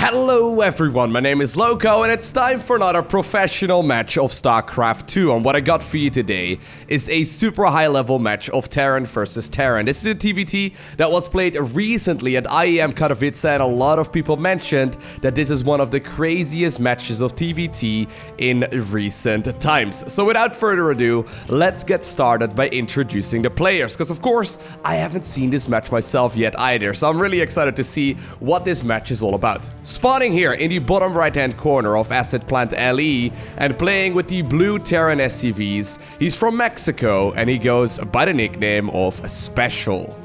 Hello everyone, my name is Lowko and it's time for another professional match of StarCraft 2. And what I got for you today is a super high level match of Terran versus Terran. This is a TVT that was played recently at IEM Katowice, and a lot of people mentioned that this is one of the craziest matches of TVT in recent times. So without further ado, let's get started by introducing the players, because of course I haven't seen this match myself yet either, so I'm really excited to see what this match is all about. Spawning here in the bottom right hand corner of Asset Plant LE and playing with the blue Terran SCVs, he's from Mexico and he goes by the nickname of Special.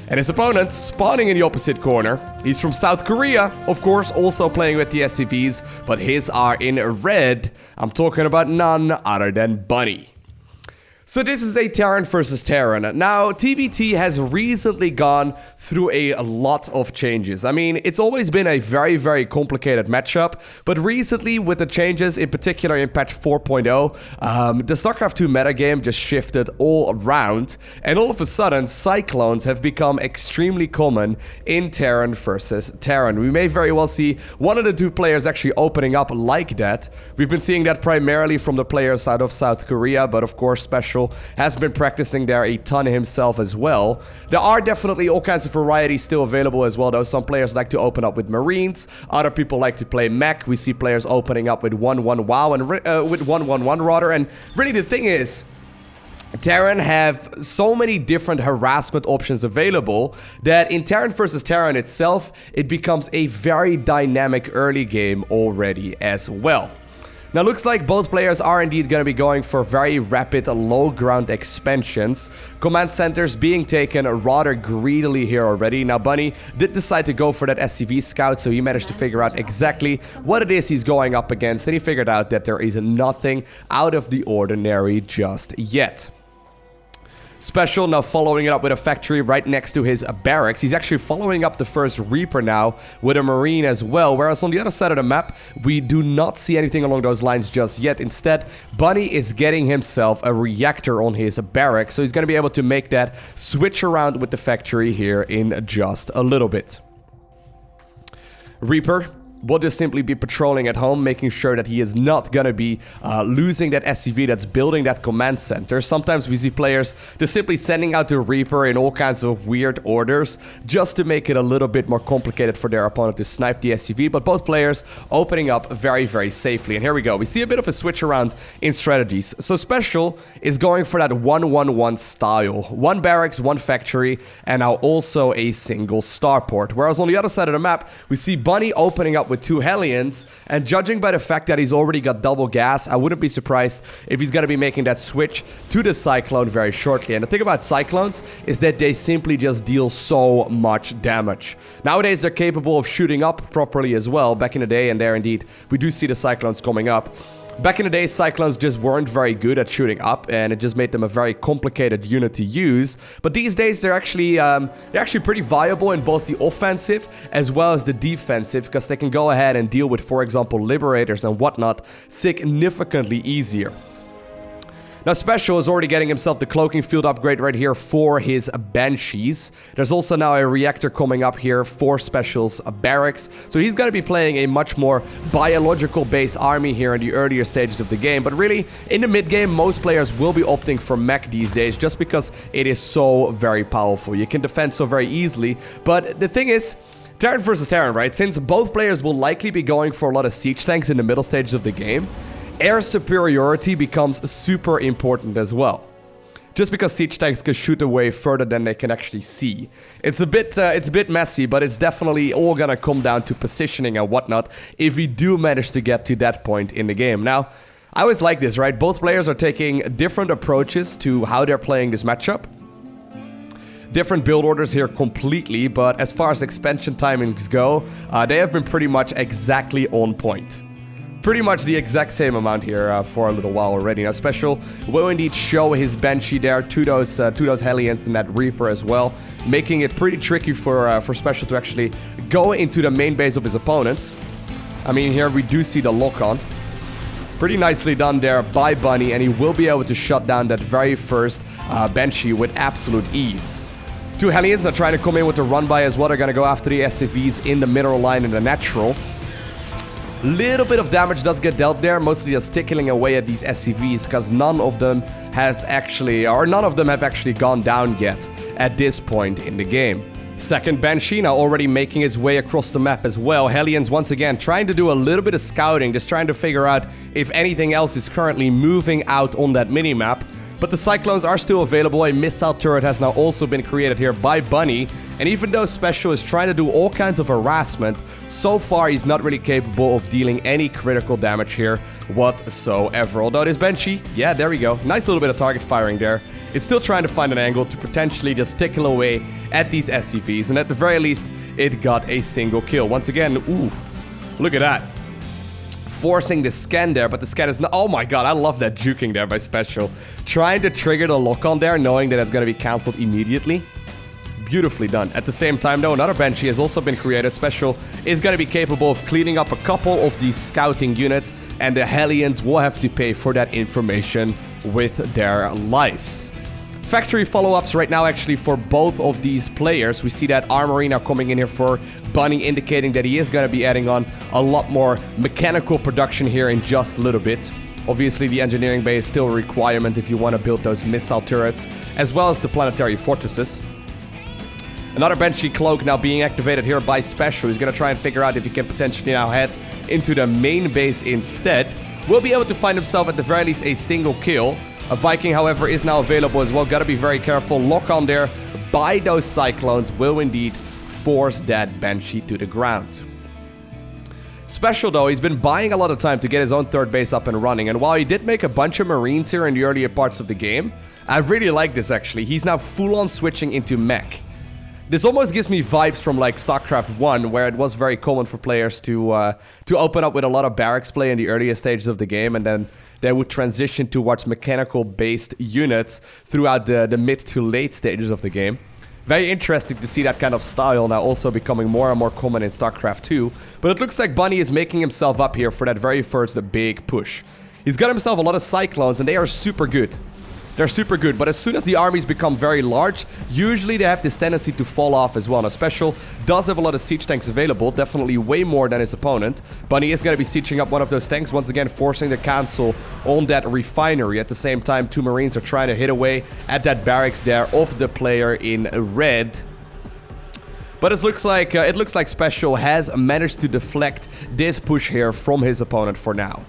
And his opponent spawning in the opposite corner, he's from South Korea, of course also playing with the SCVs, but his are in red. I'm talking about none other than Bunny. So this is a Terran versus Terran. Now, TVT has recently gone through a lot of changes. I mean, it's always been a very, very complicated matchup, but recently with the changes, in particular in patch 4.0, the StarCraft 2 metagame just shifted all around, and all of a sudden, Cyclones have become extremely common in Terran versus Terran. We may very well see one of the two players actually opening up like that. We've been seeing that primarily from the players out of South Korea, but of course, Special has been practicing there a ton himself as well. There are definitely all kinds of varieties still available as well, though. Some players like to open up with Marines, other people like to play mech. We see players opening up with 1-1 WoW and with 1-1-1 rather. And really the thing is, Terran have so many different harassment options available that in Terran versus Terran itself, it becomes a very dynamic early game already as well. Now, looks like both players are indeed going to be going for very rapid low ground expansions. Command centers being taken rather greedily here already. Now, Bunny did decide to go for that SCV scout, so he managed to figure out exactly what it is he's going up against, and he figured out that there is nothing out of the ordinary just yet. Special now following it up with a factory right next to his barracks. He's actually following up the first Reaper now with a Marine as well. Whereas on the other side of the map, we do not see anything along those lines just yet. Instead, Bunny is getting himself a reactor on his barracks. So he's going to be able to make that switch around with the factory here in just a little bit. Reaper will just simply be patrolling at home, making sure that he is not gonna be losing that SCV that's building that command center. Sometimes we see players just simply sending out the Reaper in all kinds of weird orders just to make it a little bit more complicated for their opponent to snipe the SCV, but both players opening up very, very safely. And here we go. We see a bit of a switch around in strategies. So Special is going for that 1-1-1 style. One barracks, one factory, and now also a single starport. Whereas on the other side of the map, we see Bunny opening up with two Hellions, and judging by the fact that he's already got double gas, I wouldn't be surprised if he's going to be making that switch to the Cyclone very shortly. And the thing about Cyclones is that they simply just deal so much damage. Nowadays, they're capable of shooting up properly as well. Back in the day, and there indeed, we do see the Cyclones coming up. Back in the day, Cyclones just weren't very good at shooting up, and it just made them a very complicated unit to use. But these days, they're actually pretty viable in both the offensive as well as the defensive, because they can go ahead and deal with, for example, Liberators and whatnot significantly easier. Now, Special is already getting himself the cloaking field upgrade right here for his Banshees. There's also now a reactor coming up here for Special's barracks. So he's going to be playing a much more biological-based army here in the earlier stages of the game. But really, in the mid-game, most players will be opting for mech these days just because it is so very powerful. You can defend so very easily. But the thing is, Terran versus Terran, right? Since both players will likely be going for a lot of siege tanks in the middle stages of the game, air superiority becomes super important as well. Just because siege tanks can shoot away further than they can actually see. It's a bit messy, but it's definitely all gonna come down to positioning and whatnot if we do manage to get to that point in the game. Now, I always like this, right? Both players are taking different approaches to how they're playing this matchup. Different build orders here completely, but as far as expansion timings go, they have been pretty much exactly on point. Pretty much the exact same amount here for a little while already. Now, Special will indeed show his Banshee there to those Hellions and that Reaper as well, making it pretty tricky for Special to actually go into the main base of his opponent. I mean, here we do see the lock-on. Pretty nicely done there by Bunny, and he will be able to shut down that very first Banshee with absolute ease. Two Hellions are trying to come in with the run-by as well. They're going to go after the SCVs in the middle line in the natural. Little bit of damage does get dealt there, mostly just tickling away at these SCVs, because none of them have actually gone down yet at this point in the game. Second Banshee now already making its way across the map as well. Hellions once again trying to do a little bit of scouting, just trying to figure out if anything else is currently moving out on that minimap. But the Cyclones are still available. A missile turret has now also been created here by Bunny. And even though Special is trying to do all kinds of harassment, so far he's not really capable of dealing any critical damage here whatsoever. Although this Banshee, yeah, there we go. Nice little bit of target firing there. It's still trying to find an angle to potentially just tickle away at these SCVs. And at the very least, it got a single kill. Once again, ooh, look at that. Forcing the scan there, but the scan is not... Oh my god, I love that juking there by Special. Trying to trigger the lock-on there, knowing that it's going to be cancelled immediately. Beautifully done. At the same time, though, another Banshee has also been created. Special is going to be capable of cleaning up a couple of these scouting units, and the Hellions will have to pay for that information with their lives. Factory follow-ups right now actually for both of these players. We see that Armory now coming in here for Bunny, indicating that he is going to be adding on a lot more mechanical production here in just a little bit. Obviously, the engineering bay is still a requirement if you want to build those missile turrets, as well as the planetary fortresses. Another Banshee Cloak now being activated here by Special. He's going to try and figure out if he can potentially now head into the main base instead. Will be able to find himself at the very least a single kill. A Viking, however, is now available as well. Gotta be very careful. Lock on there by those Cyclones will indeed force that Banshee to the ground. Special, though, he's been buying a lot of time to get his own third base up and running. And while he did make a bunch of Marines here in the earlier parts of the game, I really like this, actually. He's now full-on switching into mech. This almost gives me vibes from like StarCraft 1, where it was very common for players to open up with a lot of barracks play in the earlier stages of the game, and then they would transition towards mechanical-based units throughout the mid to late stages of the game. Very interesting to see that kind of style now also becoming more and more common in StarCraft 2. But it looks like Bunny is making himself up here for that very first big push. He's got himself a lot of Cyclones, and they are super good. They're super good, but as soon as the armies become very large, usually they have this tendency to fall off as well. Now, Special does have a lot of siege tanks available, definitely way more than his opponent. Bunny is going to be sieging up one of those tanks, once again forcing the cancel on that refinery. At the same time, two Marines are trying to hit away at that barracks there of the player in red. But it looks like Special has managed to deflect this push here from his opponent for now.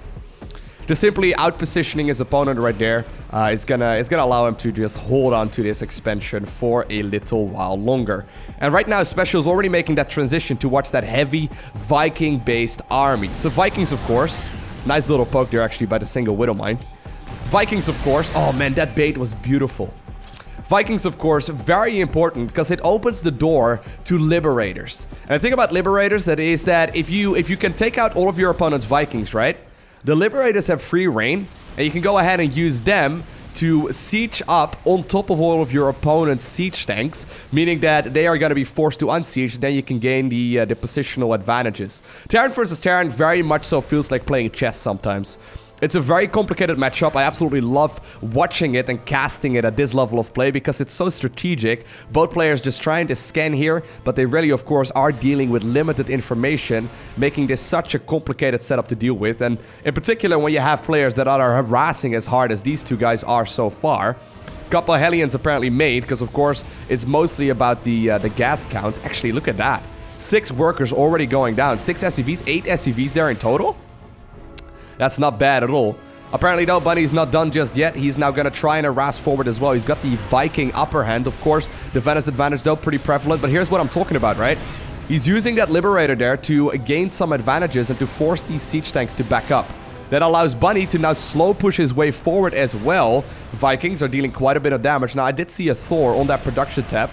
Just simply out-positioning his opponent right there is gonna allow him to just hold on to this expansion for a little while longer. And right now, Special is already making that transition towards that heavy Viking-based army. So Vikings, of course. Nice little poke there, actually, by the single Widowmine. Vikings, of course. Oh, man, that bait was beautiful. Vikings, of course, very important because it opens the door to Liberators. And the thing about Liberators is that if you can take out all of your opponent's Vikings, right? The Liberators have free reign, and you can go ahead and use them to siege up on top of all of your opponent's siege tanks, meaning that they are going to be forced to unsiege, then you can gain the positional advantages. Terran versus Terran very much so feels like playing chess sometimes. It's a very complicated matchup. I absolutely love watching it and casting it at this level of play because it's so strategic. Both players just trying to scan here, but they really, of course, are dealing with limited information, making this such a complicated setup to deal with. And in particular, when you have players that are harassing as hard as these two guys are so far. Couple of Hellions apparently made, because of course, it's mostly about the gas count. Actually, look at that. 6 workers already going down. 6 SCVs, 8 SCVs there in total. That's not bad at all. Apparently, though, Bunny's not done just yet. He's now going to try and harass forward as well. He's got the Viking upper hand. Of course, the Venice advantage, though, pretty prevalent. But here's what I'm talking about, right? He's using that Liberator there to gain some advantages and to force these siege tanks to back up. That allows Bunny to now slow push his way forward as well. Vikings are dealing quite a bit of damage. Now, I did see a Thor on that production tab.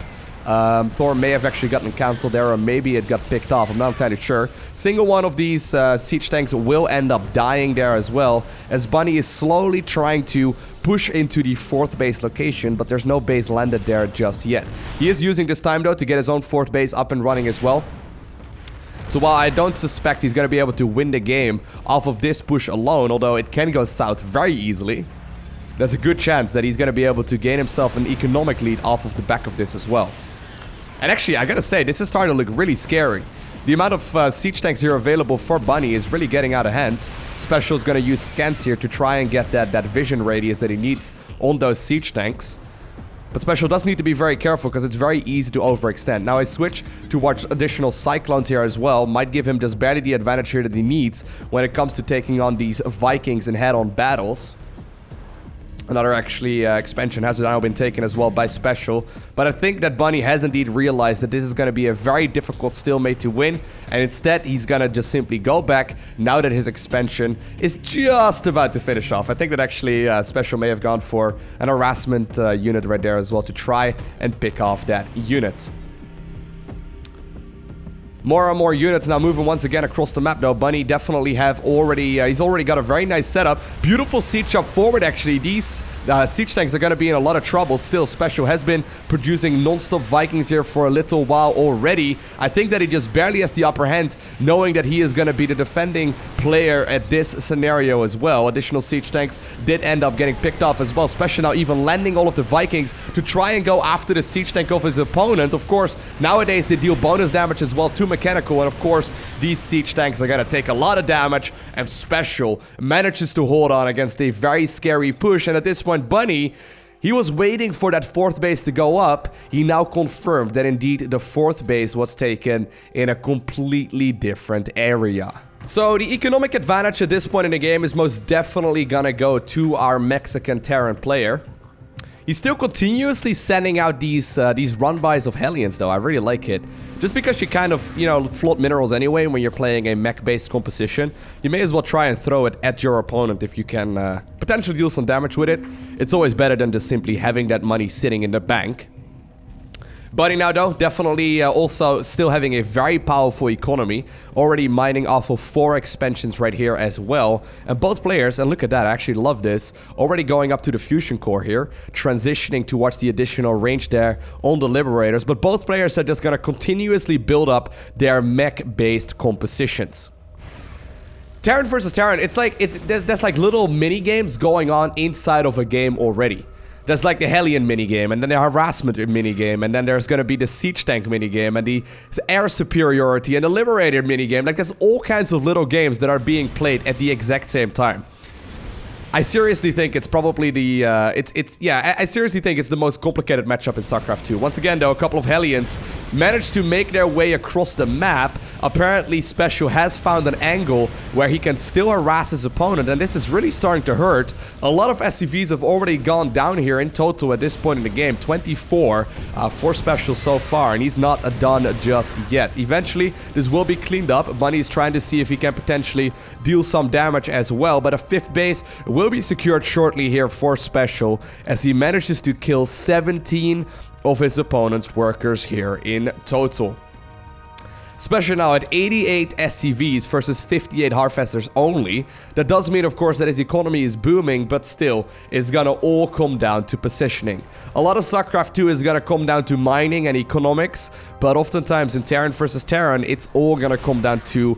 Thor may have actually gotten cancelled there, or maybe it got picked off. I'm not entirely sure. Single one of these siege tanks will end up dying there as well, as Bunny is slowly trying to push into the 4th base location, but there's no base landed there just yet. He is using this time, though, to get his own 4th base up and running as well. So while I don't suspect he's going to be able to win the game off of this push alone, although it can go south very easily, there's a good chance that he's going to be able to gain himself an economic lead off of the back of this as well. And actually, I gotta say, this is starting to look really scary. The amount of siege tanks here available for Bunny is really getting out of hand. Special is going to use scans here to try and get that vision radius that he needs on those siege tanks. But Special does need to be very careful because it's very easy to overextend. Now I switch to watch additional Cyclones here as well. Might give him just barely the advantage here that he needs when it comes to taking on these Vikings in head-on battles. Another actually expansion has now been taken as well by Special. But I think that Bunny has indeed realized that this is going to be a very difficult stalemate to win. And instead, he's going to just simply go back now that his expansion is just about to finish off. I think that actually Special may have gone for an harassment unit right there as well to try and pick off that unit. More and more units now moving once again across the map though. Bunny definitely have already, he's already got a very nice setup. Beautiful siege up forward actually. These siege tanks are going to be in a lot of trouble still. Special has been producing non-stop Vikings here for a little while already. I think that he just barely has the upper hand, knowing that he is going to be the defending player at this scenario as well. Additional siege tanks did end up getting picked off as well. Special now even landing all of the Vikings to try and go after the siege tank of his opponent. Of course, nowadays they deal bonus damage as well to mechanical, and of course these siege tanks are gonna take a lot of damage, and Special manages to hold on against a very scary push. And at this point Bunny, he was waiting for that fourth base to go up. He now confirmed that indeed the fourth base was taken in a completely different area. So the economic advantage at this point in the game is most definitely gonna go to our Mexican Terran player. He's still continuously sending out these run-bys of Hellions though. I really like it. Just because you kind of, you know, float minerals anyway when you're playing a mech-based composition, you may as well try and throw it at your opponent if you can potentially deal some damage with it. It's always better than just simply having that money sitting in the bank. Bunny now though, definitely also still having a very powerful economy, already mining off of 4 expansions right here as well. And both players, and look at that, I actually love this, already going up to the fusion core here, transitioning towards the additional range there on the Liberators. But both players are just gonna continuously build up their mech-based compositions. Terran versus Terran, it's like, there's like little mini games going on inside of a game already. There's like the Hellion minigame, and then the harassment minigame, and then there's gonna be the siege tank minigame, and the air superiority, and the liberator minigame. Like, there's all kinds of little games that are being played at the exact same time. I seriously think it's probably the, I seriously think it's the most complicated matchup in StarCraft 2. Once again, though, a couple of Hellions managed to make their way across the map. Apparently, Special has found an angle where he can still harass his opponent, and this is really starting to hurt. A lot of SCVs have already gone down here in total at this point in the game. 24 for Special so far, and he's not done just yet. Eventually, this will be cleaned up. Bunny is trying to see if he can potentially deal some damage as well, but a 5th base will be secured shortly here for Special as he manages to kill 17 of his opponent's workers here in total. Special now at 88 SCVs versus 58 Harvesters only. That does mean, of course, that his economy is booming, but still, it's gonna all come down to positioning. A lot of StarCraft 2 is gonna come down to mining and economics, but oftentimes in Terran versus Terran, it's all gonna come down to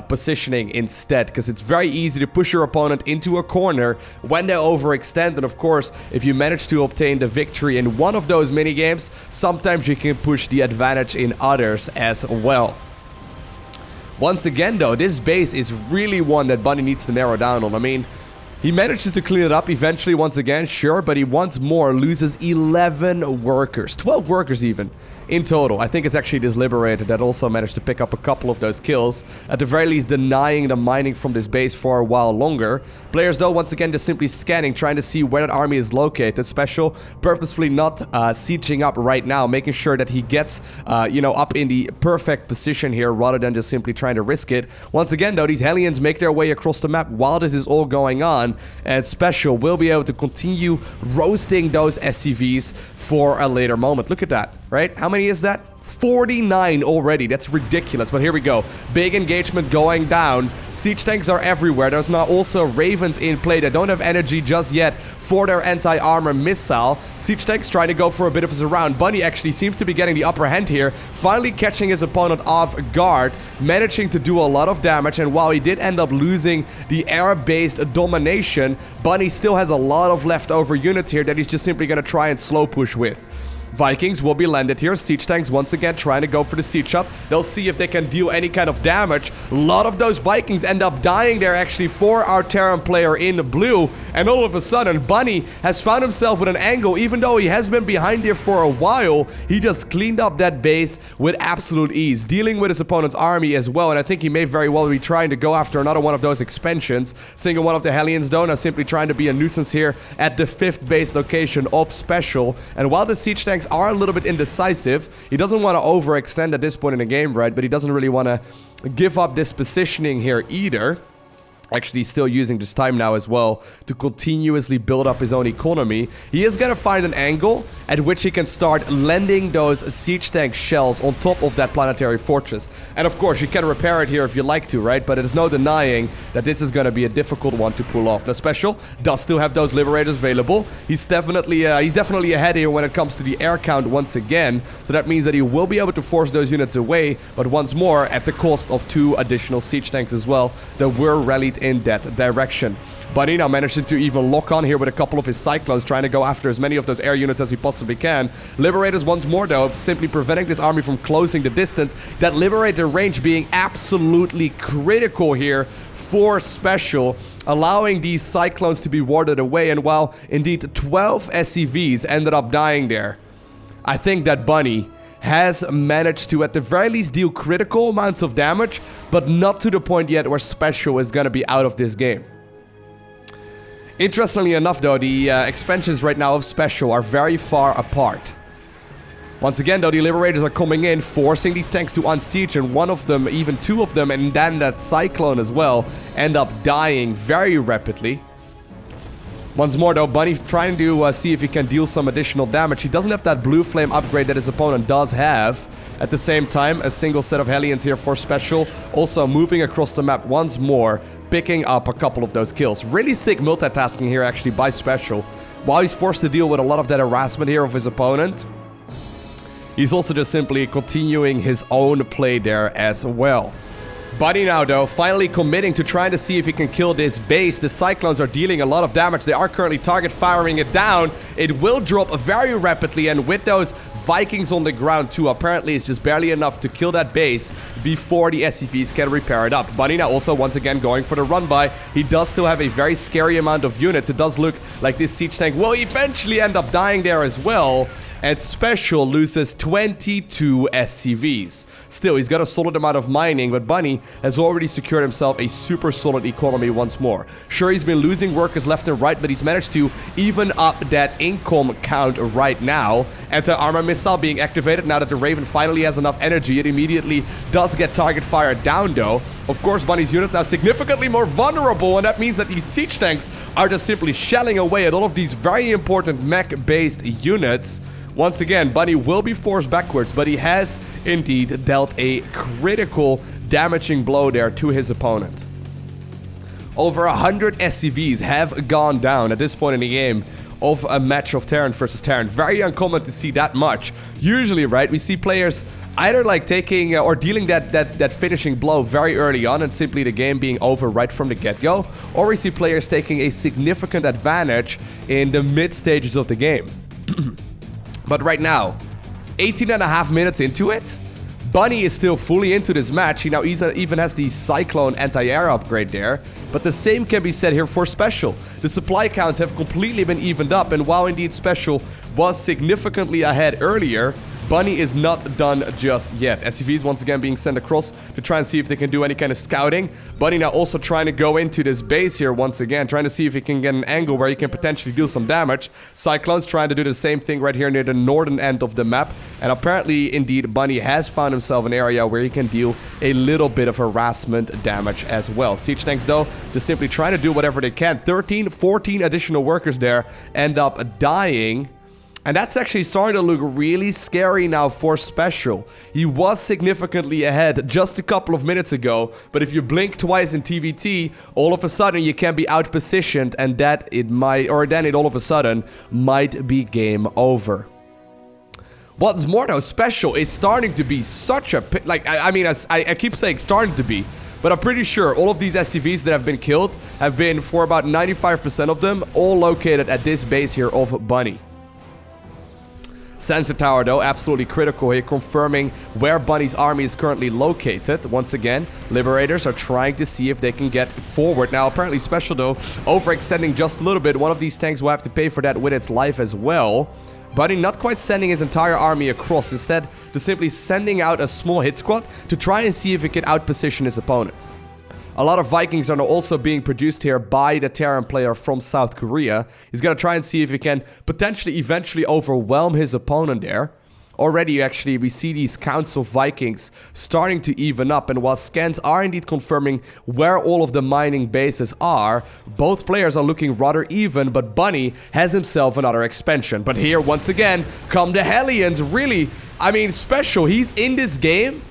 positioning instead, because it's very easy to push your opponent into a corner when they overextend, and of course, if you manage to obtain the victory in one of those minigames, sometimes you can push the advantage in others as well. Once again though, this base is really one that Bunny needs to narrow down on. I mean, he manages to clean it up eventually once again, sure, but he once more loses 11 workers, 12 workers even, in total. I think it's actually this Liberator that also managed to pick up a couple of those kills, at the very least denying the mining from this base for a while longer. Players though, once again, just simply scanning, trying to see where that army is located. Special purposefully not sieging up right now, making sure that he gets, you know, up in the perfect position here, rather than just simply trying to risk it. Once again though, these Hellions make their way across the map while this is all going on, and Special will be able to continue roasting those SCVs for a later moment. Look at that, right? How many is that? 49 already. That's ridiculous, but here we go. Big engagement going down. Siege tanks are everywhere. There's now also Ravens in play that don't have energy just yet for their anti-armor missile. Siege tanks trying to go for a bit of a surround. Bunny actually seems to be getting the upper hand here, finally catching his opponent off guard, managing to do a lot of damage, and while he did end up losing the air-based domination, Bunny still has a lot of leftover units here that he's just simply going to try and slow push with. Vikings will be landed here. Siege tanks once again trying to go for the siege up. They'll see if they can deal any kind of damage. A lot of those Vikings end up dying there actually for our Terran player in blue. And all of a sudden, Bunny has found himself with an angle. Even though he has been behind here for a while, he just cleaned up that base with absolute ease, dealing with his opponent's army as well. And I think he may very well be trying to go after another one of those expansions. Single one of the Hellions though, now simply trying to be a nuisance here at the 5th base location of Special. And while the siege tanks are a little bit indecisive, he doesn't want to overextend at this point in the game, right? But he doesn't really want to give up this positioning here either. Actually still using this time now as well to continuously build up his own economy. He is gonna find an angle at which he can start lending those siege tank shells on top of that planetary fortress. And of course, you can repair it here if you like to, right? But there's no denying that this is gonna be a difficult one to pull off. Now, Special does still have those liberators available. He's definitely ahead here when it comes to the air count once again. So that means that he will be able to force those units away, but once more at the cost of 2 additional siege tanks as well that were rallied in that direction. Bunny now managing to even lock on here with a couple of his Cyclones, trying to go after as many of those air units as he possibly can. Liberators once more though, simply preventing this army from closing the distance. That Liberator range being absolutely critical here for Special, allowing these Cyclones to be warded away. And while indeed 12 SCVs ended up dying there, I think that Bunny has managed to at the very least deal critical amounts of damage, but not to the point yet where Special is gonna be out of this game. Interestingly enough though, the expansions right now of Special are very far apart. Once again though, the Liberators are coming in, forcing these tanks to unsiege, and one of them, even 2 of them, and then that Cyclone as well, end up dying very rapidly. Once more though, Bunny trying to see if he can deal some additional damage. He doesn't have that blue flame upgrade that his opponent does have. At the same time, a single set of Hellions here for Special. Also moving across the map once more, picking up a couple of those kills. Really sick multitasking here actually by Special. While he's forced to deal with a lot of that harassment here of his opponent, he's also just simply continuing his own play there as well. Bunny now though, finally committing to trying to see if he can kill this base. The Cyclones are dealing a lot of damage. They are currently target firing it down. It will drop very rapidly, and with those Vikings on the ground too, apparently it's just barely enough to kill that base before the SCVs can repair it up. Bunny now also once again going for the run by. He does still have a very scary amount of units. It does look like this siege tank will eventually end up dying there as well. And Special loses 22 SCVs. Still, he's got a solid amount of mining, but Bunny has already secured himself a super solid economy once more. Sure, he's been losing workers left and right, but he's managed to even up that income count right now. Anti-armor missile being activated now that the Raven finally has enough energy. It immediately does get target fired down though. Of course, Bunny's units now significantly more vulnerable, and that means that these siege tanks are just simply shelling away at all of these very important mech-based units. Once again, Bunny will be forced backwards, but he has indeed dealt a critical damaging blow there to his opponent. Over 100 SCVs have gone down at this point in the game of a match of Terran versus Terran. Very uncommon to see that much. Usually, right, we see players either like taking or dealing that finishing blow very early on and simply the game being over right from the get-go, or we see players taking a significant advantage in the mid stages of the game. But right now, 18.5 minutes into it, Bunny is still fully into this match. He now even has the Cyclone anti-air upgrade there. But the same can be said here for Special. The supply counts have completely been evened up, and while indeed Special was significantly ahead earlier, Bunny is not done just yet. SCVs once again being sent across to try and see if they can do any kind of scouting. Bunny now also trying to go into this base here once again, trying to see if he can get an angle where he can potentially do some damage. Cyclones trying to do the same thing right here near the northern end of the map. And apparently, indeed, Bunny has found himself an area where he can deal a little bit of harassment damage as well. Siege tanks, though, just simply trying to do whatever they can. 13, 14 additional workers there end up dying. And that's actually starting to look really scary now for Special. He was significantly ahead just a couple of minutes ago, but if you blink twice in TVT, all of a sudden you can be outpositioned, and then it all of a sudden might be game over. What's more though, Special is starting to be such a... I keep saying starting to be, but I'm pretty sure all of these SCVs that have been killed have been, for about 95% of them, all located at this base here of Bunny. Sensor tower, though, absolutely critical here, confirming where Bunny's army is currently located. Once again, Liberators are trying to see if they can get forward. Now, apparently Special, though, overextending just a little bit. One of these tanks will have to pay for that with its life as well. Bunny not quite sending his entire army across. Instead, just simply sending out a small hit squad to try and see if it can outposition his opponent. A lot of Vikings are also being produced here by the Terran player from South Korea. He's going to try and see if he can potentially eventually overwhelm his opponent there. Already, actually, we see these counts of Vikings starting to even up. And while scans are indeed confirming where all of the mining bases are, both players are looking rather even, but Bunny has himself another expansion. But here, once again, come the Hellions. Really, I mean, Special, he's in this game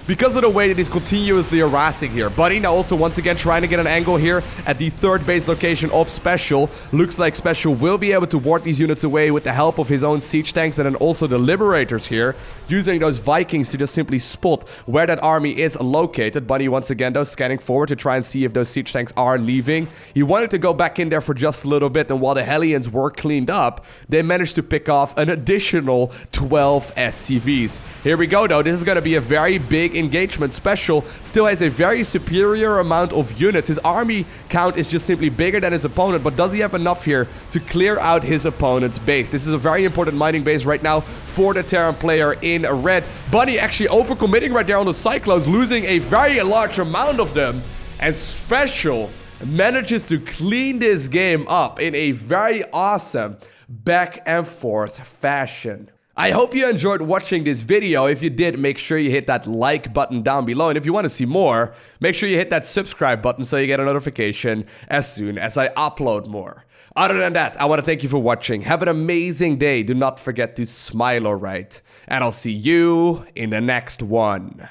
because of the way that he's continuously harassing here. Bunny now also once again trying to get an angle here at the third base location of Special. Looks like Special will be able to ward these units away with the help of his own siege tanks and then also the Liberators here, using those Vikings to just simply spot where that army is located. Bunny once again though scanning forward to try and see if those siege tanks are leaving. He wanted to go back in there for just a little bit, and while the Hellions were cleaned up, they managed to pick off an additional 12 SCVs. Here we go though, this is going to be a very big engagement. Special still has a very superior amount of units. His army count is just simply bigger than his opponent, but does he have enough here to clear out his opponent's base? This is a very important mining base right now for the Terran player in red. Bunny actually overcommitting right there on the Cyclones, losing a very large amount of them, and Special manages to clean this game up in a very awesome back and forth fashion. I hope you enjoyed watching this video. If you did, make sure you hit that like button down below. And if you want to see more, make sure you hit that subscribe button so you get a notification as soon as I upload more. Other than that, I want to thank you for watching. Have an amazing day. Do not forget to smile, alright? And I'll see you in the next one.